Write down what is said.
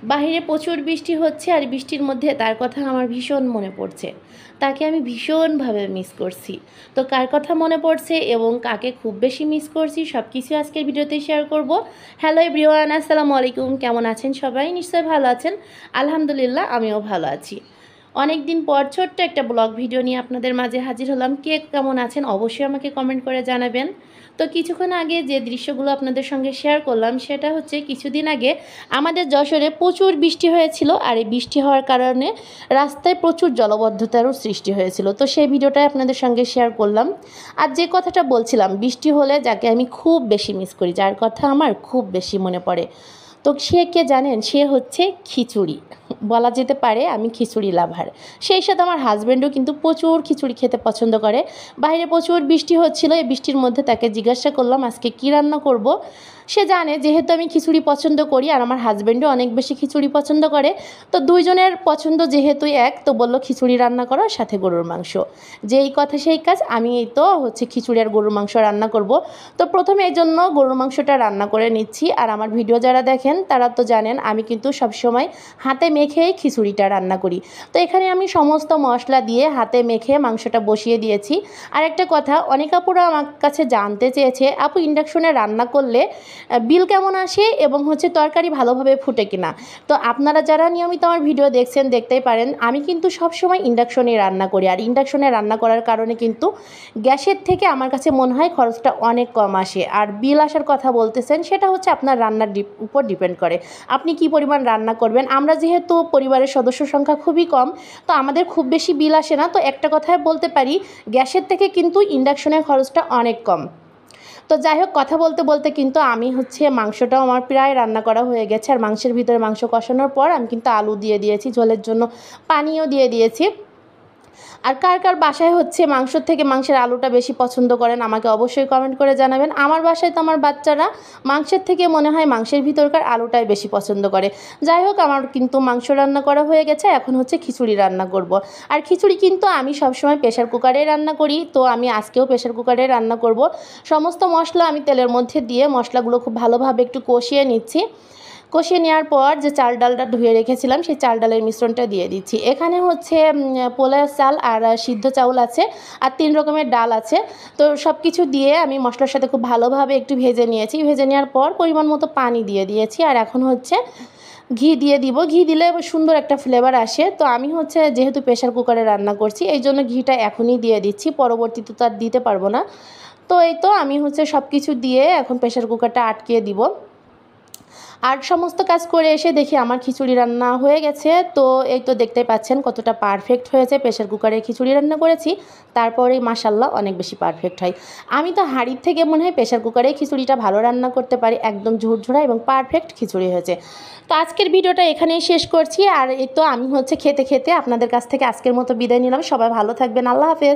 বাহিরে প্রচুর বৃষ্টি হচ্ছে আর বৃষ্টির মধ্যে তার কথা আমার ভীষণ মনে পড়ছে। তাকে আমি ভীষণভাবে মিস করছি। তো কার কথা মনে পড়ছে এবং কাকে খুব বেশি মিস করছি সব কিছু আজকের ভিডিওতে শেয়ার করব। হ্যালো এভরিওয়ান, আসসালামু আলাইকুম। কেমন আছেন সবাই? নিশ্চয়ই ভালো আছেন। আলহামদুলিল্লাহ, আমিও ভালো আছি। অনেক দিন পর ছোট্ট একটা ব্লগ ভিডিও নিয়ে আপনাদের মাঝে হাজির হলাম। কে কেমন আছেন অবশ্যই আমাকে কমেন্ট করে জানাবেন। তো কিছুক্ষণ আগে যে দৃশ্যগুলো আপনাদের সঙ্গে শেয়ার করলাম সেটা হচ্ছে কিছুদিন আগে আমাদের যশোরে প্রচুর বৃষ্টি হয়েছিল, আর এই বৃষ্টি হওয়ার কারণে রাস্তায় প্রচুর জলাবদ্ধতারও সৃষ্টি হয়েছিল। তো সেই ভিডিওটাই আপনাদের সঙ্গে শেয়ার করলাম। আর যে কথাটা বলছিলাম, বৃষ্টি হলে যাকে আমি খুব বেশি মিস করি, যার কথা আমার খুব বেশি মনে পড়ে, তো সে কে জানেন? সে হচ্ছে খিচুড়ি। বলা যেতে পারে আমি খিচুড়ি লাভার। সেই সাথে আমার হাজব্যান্ডও কিন্তু প্রচুর খিচুড়ি খেতে পছন্দ করে। বাইরে প্রচুর বৃষ্টি হচ্ছিল, এই বৃষ্টির মধ্যে তাকে জিজ্ঞাসা করলাম আজকে কী রান্না করব। সে জানে যেহেতু আমি খিচুড়ি পছন্দ করি আর আমার হাজব্যান্ডও অনেক বেশি খিচুড়ি পছন্দ করে, তো দুইজনের পছন্দ যেহেতু এক, তো বললো খিচুড়ি রান্না করো সাথে গরুর মাংস। যেই কথা সেই কাজ, আমি এই তো হচ্ছে খিচুড়ি আর গরুর মাংস রান্না করব। তো প্রথমে এই জন্য গরুর মাংসটা রান্না করে নিচ্ছি। আর আমার ভিডিও যারা দেখেন তারা তো জানেন আমি কিন্তু সবসময় হাতে মেখেই খিচুড়িটা রান্না করি। তো এখানে আমি সমস্ত মশলা দিয়ে হাতে মেখে মাংসটা বসিয়ে দিয়েছি। আর একটা কথা, অনেক আপুরা আমার কাছে জানতে চেয়েছে, আপু ইন্ডাকশনে রান্না করলে বিল কেমন আসে এবং হচ্ছে তরকারি ভালোভাবে ফুটে কিনা। তো আপনারা যারা নিয়মিত আমার ভিডিও দেখছেন দেখতেই পারেন আমি কিন্তু সবসময় ইন্ডাকশনে রান্না করি। আর ইন্ডাকশনে রান্না করার কারণে কিন্তু গ্যাসের থেকে আমার কাছে মনে হয় খরচটা অনেক কম আসে। আর বিল আসার কথা বলতেছেন, সেটা হচ্ছে আপনার রান্নার উপর ডিপেন্ড করে আপনি কি পরিমাণ রান্না করবেন। আমরা যেহেতু পরিবারের সদস্য সংখ্যা খুবই কম, তো আমাদের খুব বেশি বিল আসে না। তো একটা কথায় বলতে পারি, গ্যাসের থেকে কিন্তু ইন্ডাকশনের খরচটা অনেক কম। তো যাই হোক, কথা বলতে বলতে কিন্তু আমি হচ্ছে মাংসটাও আমার প্রায় রান্না করা হয়ে গেছে। আর মাংসের ভিতরে মাংস কষানোর পর আমি কিন্তু আলু দিয়ে দিয়েছি, ঝোলের জন্য পানিও দিয়ে দিয়েছি। আর কার কার বাসায় হচ্ছে মাংসর থেকে মাংসের আলুটা বেশি পছন্দ করেন আমাকে অবশ্যই কমেন্ট করে জানাবেন। আমার বাসায় তো আমার বাচ্চারা মাংসের থেকে মনে হয় মাংসের ভিতরকার আলুটাই বেশি পছন্দ করে। যাই হোক, আমার কিন্তু মাংস রান্না করা হয়ে গেছে, এখন হচ্ছে খিচুড়ি রান্না করব। আর খিচুড়ি কিন্তু আমি সবসময় প্রেশার কুকারে রান্না করি, তো আমি আজকেও প্রেশার কুকারে রান্না করব। সমস্ত মশলা আমি তেলের মধ্যে দিয়ে মশলাগুলো খুব ভালোভাবে একটু কষিয়ে নিচ্ছি। কষিয়ে নেওয়ার পর যে চাল ডালটা ধুয়ে রেখেছিলাম সেই চাল ডালের মিশ্রণটা দিয়ে দিচ্ছি। এখানে হচ্ছে পোলাও চাল আর সিদ্ধ চাউল আছে আর 3 রকমের ডাল আছে। তো সব কিছু দিয়ে আমি মশলার সাথে খুব ভালোভাবে একটু ভেজে নিয়েছি। ভেজে নেওয়ার পর পরিমাণ মতো পানি দিয়ে দিয়েছি। আর এখন হচ্ছে ঘি দিয়ে দিব। ঘি দিলে সুন্দর একটা ফ্লেভার আসে। তো আমি হচ্ছে যেহেতু প্রেশার কুকারে রান্না করছি এই জন্য ঘিটা এখনই দিয়ে দিচ্ছি, পরবর্তীতে তো আর দিতে পারবো না। তো এই তো আমি হচ্ছে সব কিছু দিয়ে এখন প্রেশার কুকারটা আটকিয়ে দিব। আর সমস্ত কাজ করে এসে দেখি আমার খিচুড়ি রান্না হয়ে গেছে। তো এই তো দেখতে পাচ্ছেন কতটা পারফেক্ট হয়েছে। প্রেশার কুকারে খিচুড়ি রান্না করেছি, তারপরেই মাশাল্লাহ অনেক বেশি পারফেক্ট হয়। আমি তো হাঁড়ির থেকে মনে হয় প্রেশার কুকারেই খিচুড়িটা ভালো রান্না করতে পারি। একদম ঝুরঝুরা এবং পারফেক্ট খিচুড়ি হয়েছে। তো আজকের ভিডিওটা এখানেই শেষ করছি। আর এই তো আমি হচ্ছে খেতে খেতে আপনাদের কাছ থেকে আজকের মতো বিদায় নিলাম। সবাই ভালো থাকবেন। আল্লাহ হাফেজ।